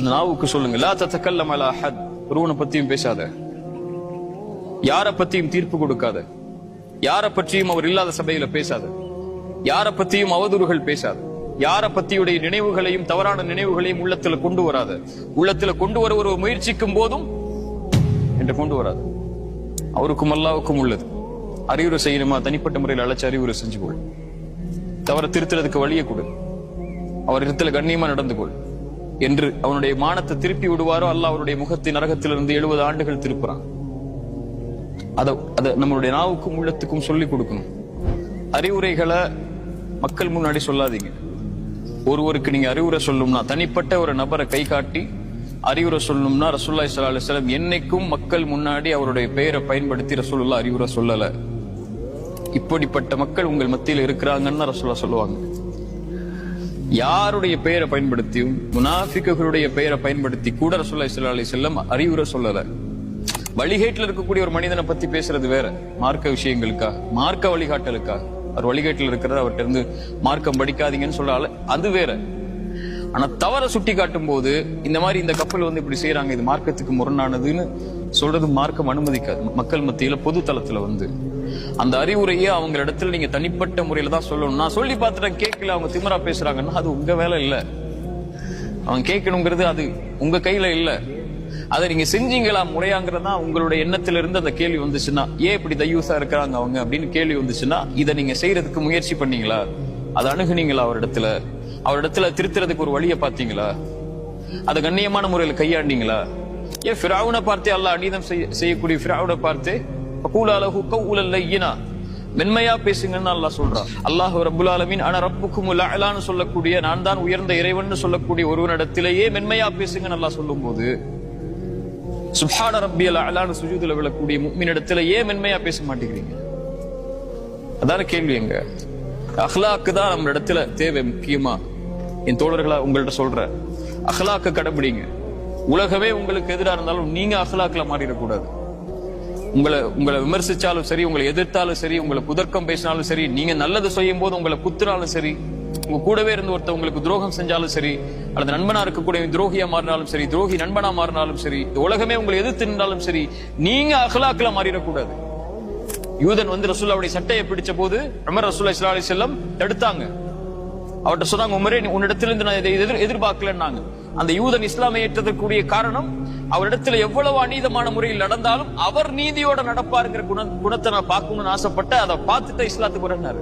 நாவுக்கு சொல்லுங்க, லா தத்தகல்லம் அலா அஹத், ஒருவனை பத்தியும் பேசாத, யார பத்தியும் தீர்ப்பு கொடுக்காத, யார பற்றியும் அவர் இல்லாத சபையில பேசாத, யார பத்தியும் அவதூறுகள் பேசாத, யார பத்தியுடைய நினைவுகளையும் தவறான நினைவுகளையும் உள்ளத்துல கொண்டு வராத. உள்ளத்துல கொண்டு வர ஒரு முயற்சிக்கும் போதும் என்று கொண்டு வராது. அவருக்கும் அல்லாவுக்கும் உள்ளது. அறிவுரை செய்யணுமா, தனிப்பட்ட முறையில் அழைச்சு அறிவுரை செஞ்சு கொள். தவற திருத்துறதுக்கு வழியை கொடு. அவர் இடத்துல கண்ணியமா நடந்து கொள் என்று அவனுடைய மானத்தை திருப்பி விடுவாரோ அல்லாஹ் அவருடைய முகத்தை நரகத்திலிருந்து 70 ஆண்டுகள் திருப்புறான். அத நம்மளுடைய நாவுக்கும் உள்ளத்துக்கும் சொல்லிக் கொடுக்கணும். அறிவுரைகளை மக்கள் முன்னாடி சொல்லாதீங்க. ஒருவருக்கு நீங்க அறிவுரை சொல்லணும்னா, தனிப்பட்ட ஒரு நபரை கை காட்டி அறிவுரை சொல்லணும்னா, ரசூலுல்லாஹி ஸல்லல்லாஹு அலைஹி வஸல்லம் என்னைக்கும் மக்கள் முன்னாடி அவருடைய பெயரை பயன்படுத்தி ரசூலுல்லாஹ் அறிவுரை சொல்லல. இப்படிப்பட்ட மக்கள் உங்கள் மத்தியில் இருக்கிறாங்கன்னு ரசூலுல்லாஹ் சொல்லுவாங்க. யாருடைய பெயரை பயன்படுத்தியும் முனாஃபிக்குகளுடைய பெயரை பயன்படுத்தி கூட ரசூலுல்லாஹி ஸல்லல்லாஹு அலைஹி வஸல்லம் அறிவுரை சொல்லல. வழிகேட்டில் இருக்கக்கூடிய ஒரு மனிதனை பத்தி பேசுறது வேற, மார்க்க விஷயங்களுக்கா, மார்க்க வழிகாட்டலுக்கா. அவர் வழிகேட்டில் இருக்கிறத அவர்கிட்ட இருந்து மார்க்கம் படிக்காதீங்கன்னு சொல்றால அது வேற. ஆனா தவற சுட்டி காட்டும் போது இந்த மாதிரி இந்த கப்பல் வந்து இப்படி செய்யறாங்க, இது மார்க்கத்துக்கு முரணானதுன்னு சொல்றது மார்க்கம் அனுமதிக்காது. மக்கள் மத்தியில பொது தளத்துல வந்து அந்த அறிவுரையே அவங்க இடத்துல நீங்க தனிப்பட்ட முறையில தான் சொல்லணும். நான் சொல்லி பார்த்துட்டேன் கேட்கல, அவங்க திமிரா பேசுறாங்கன்னா அது உங்க வேலை இல்ல. அவங்க கேட்கணுங்கிறது அது உங்க கையில இல்ல. அதை நீங்க செஞ்சீங்களா முறையாங்கிறதா உங்களுடைய எண்ணத்துல இருந்து அந்த கேள்வி வந்துச்சுன்னா, ஏன் இப்படி தையூசா இருக்கிறாங்க அவங்க அப்படின்னு கேள்வி வந்துச்சுன்னா, இதை நீங்க செய்யறதுக்கு முயற்சி பண்ணீங்களா, அதை அணுகுனீங்களா, அவரிடத்துல திருத்துறதுக்கு ஒரு வழியை பார்த்தீங்களா, அதை கண்ணியமான முறையில கையாண்டீங்களா? ஏன் ஃபிரௌனை பார்த்தே அல்லாஹ் அநீதம் செய்யக்கூடிய ஃபிரௌனை பார்த்தே ஃபகூலஹு கௌலன் லய்யினா, மென்மையா பேசுங்கன்னு அல்லாஹ் சொல்றான். அல்லாஹ் ரப்புல் ஆலமீன் அன ரப்புக்குமுல் அலான்னு சொல்லக்கூடிய, நான் தான் உயர்ந்த இறைவன் சொல்லக்கூடிய ஒருவனிடத்திலேயே மென்மையா பேசுங்கன்னு அல்லாஹ் சொல்லும் போது, சுப்ஹான ரப்பியல் அலான்னு சுஜூதுல விழக்கூடிய முஃமினிடத்துல ஏன் மென்மையா பேச மாட்டேங்கிறீங்க? அதான கேள்வி. எங்க அஹ்லாக்கு தான் நம்ம இடத்துல தேவை. முக்கியமா என் தோழர்களா உங்கள்ட்ட சொல்ற, அஹ்லாக்க கடைபிடிங்க. உலகமே உங்களுக்கு எதிராக இருந்தாலும் நீங்க அஹ்லாக்ல மாறிடக்கூடாது. உங்களை விமர்சிச்சாலும் சரி, உங்களை எதிர்த்தாலும் சரி, உங்களை குதர்க்கம் பேசினாலும் சரி, நீங்க நல்லது செய்யும் போது உங்களை குத்துனாலும் சரி, உங்க கூடவே இருந்து ஒருத்தர் உங்களுக்கு துரோகம் செஞ்சாலும் சரி, அல்லது நண்பனா இருக்கக்கூடிய துரோகியா மாறினாலும் சரி, துரோகி நண்பனா மாறினாலும் சரி, இந்த உலகமே உங்களை எதிர்த்து நின்றாலும் சரி, நீங்க அஹ்லாக்ல மாறிடக்கூடாது. யூதன் வந்து ரசூலுல்லாஹ்வுடைய சட்டையை பிடிச்ச போது உமர் ரசூலுல்லாஹி ஸல்லல்லாஹு அலைஹி வஸல்லம் தடுத்தாங்க. அவர்கிட்ட சொன்னாங்க, உமரே உன்னிடத்திலிருந்து நான் இதை எதிர்பார்க்கலன்னாங்க. அந்த யூதன் இஸ்லாமை ஏற்றதற்குரிய காரணம், அவரிடத்துல எவ்வளவு அநீதமான முறையில் நடந்தாலும் அவர் நீதியோட நடப்பாருங்கிற குணத்தை நான் பார்க்கணும்னு ஆசைப்பட்ட, அதை பார்த்துட்டு இஸ்லாத்துக்கு வரனாரு.